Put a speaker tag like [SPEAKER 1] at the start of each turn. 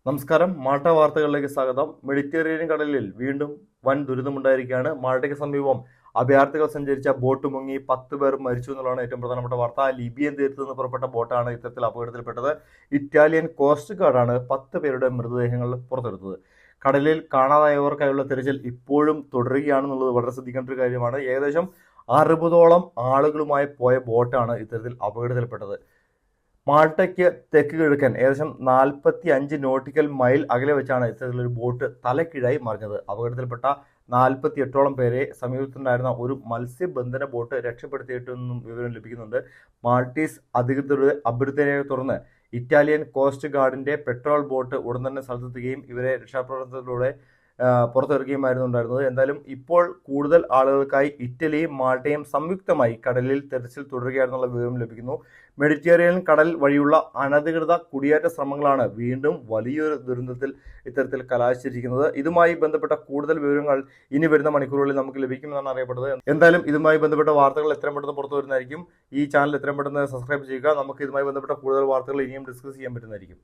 [SPEAKER 1] നമസ്കാരം. മാൾട്ട വാർത്തകളിലേക്ക് സ്വാഗതം. മെഡിറ്ററേനിയൻ കടലിൽ വീണ്ടും വൻ ദുരിതമുണ്ടായിരിക്കുകയാണ്. മാൾട്ടയ്ക്ക് സമീപം അഭയാർത്ഥികൾ സഞ്ചരിച്ച ബോട്ട് മുങ്ങി 10 പേർ മരിച്ചു എന്നുള്ളതാണ് ഏറ്റവും പ്രധാനപ്പെട്ട വാർത്ത. ലിബിയൻ തീരത്ത് നിന്ന് പുറപ്പെട്ട ബോട്ടാണ് ഇത്തരത്തിൽ അപകടത്തിൽപ്പെട്ടത്. ഇറ്റാലിയൻ കോസ്റ്റ് ഗാർഡാണ് 10 പേരുടെ മൃതദേഹങ്ങൾ പുറത്തെടുത്തത്. കടലിൽ കാണാതായവർക്കായുള്ള തിരച്ചിൽ ഇപ്പോഴും തുടരുകയാണെന്നുള്ളത് വളരെ ശ്രദ്ധിക്കേണ്ട ഒരു കാര്യമാണ്. ഏകദേശം 60ഓളം ആളുകളുമായി പോയ ബോട്ടാണ് ഇത്തരത്തിൽ അപകടത്തിൽപ്പെട്ടത്. മാൾട്ടയ്ക്ക് തെക്ക് കിഴക്കൻ ഏകദേശം 45 നോട്ടിക്കൽ മൈൽ അകലെ വെച്ചാണ് ഇത്തരത്തിലൊരു ബോട്ട് തലക്കീഴായി മറിഞ്ഞത്. അപകടത്തിൽപ്പെട്ട 48ഓളം പേരെ സമീപത്തുണ്ടായിരുന്ന ഒരു മത്സ്യബന്ധന ബോട്ട് രക്ഷപ്പെടുത്തിയിട്ടെന്നും വിവരം ലഭിക്കുന്നുണ്ട്. മാൾട്ടീസ് അധികൃതരുടെ അഭ്യർത്ഥനയെ തുടർന്ന് ഇറ്റാലിയൻ കോസ്റ്റ് ഗാർഡിന്റെ പെട്രോൾ ബോട്ട് ഉടൻ തന്നെ സ്ഥലത്തെത്തുകയും ഇവരെ രക്ഷാപ്രവർത്തനത്തിലൂടെ പുറത്തിറക്കുകയുമായിരുന്നു ഉണ്ടായിരുന്നത്. എന്തായാലും ഇപ്പോൾ കൂടുതൽ ആളുകൾക്കായി ഇറ്റലിയും മാൾട്ടയും സംയുക്തമായി കടലിൽ തെരച്ചിൽ തുടരുകയാണെന്നുള്ള വിവരം ലഭിക്കുന്നു. മെഡിറ്ററേനിയൻ കടൽ വഴിയുള്ള അനധികൃത കുടിയേറ്റ ശ്രമങ്ങളാണ് വീണ്ടും വലിയൊരു ദുരന്തത്തിൽ ഇത്തരത്തിൽ കലാശിച്ചിരിക്കുന്നത്. ഇതുമായി ബന്ധപ്പെട്ട കൂടുതൽ വിവരങ്ങൾ ഇനി വരുന്ന മണിക്കൂറുകളിൽ നമുക്ക് ലഭിക്കുമെന്നാണ് അറിയപ്പെടുന്നത്. എന്തായാലും ഇതുമായി ബന്ധപ്പെട്ട വാർത്തകൾ എത്രയും പെട്ടെന്ന് പുറത്തു വരുന്നതായിരിക്കും. ഈ ചാനൽ എത്രയും പെട്ടെന്ന് സബ്സ്ക്രൈബ് ചെയ്യുക. നമുക്ക് ഇതുമായി ബന്ധപ്പെട്ട കൂടുതൽ വാർത്തകൾ ഇനിയും ഡിസ്കസ് ചെയ്യാൻ പറ്റുന്നതായിരിക്കും.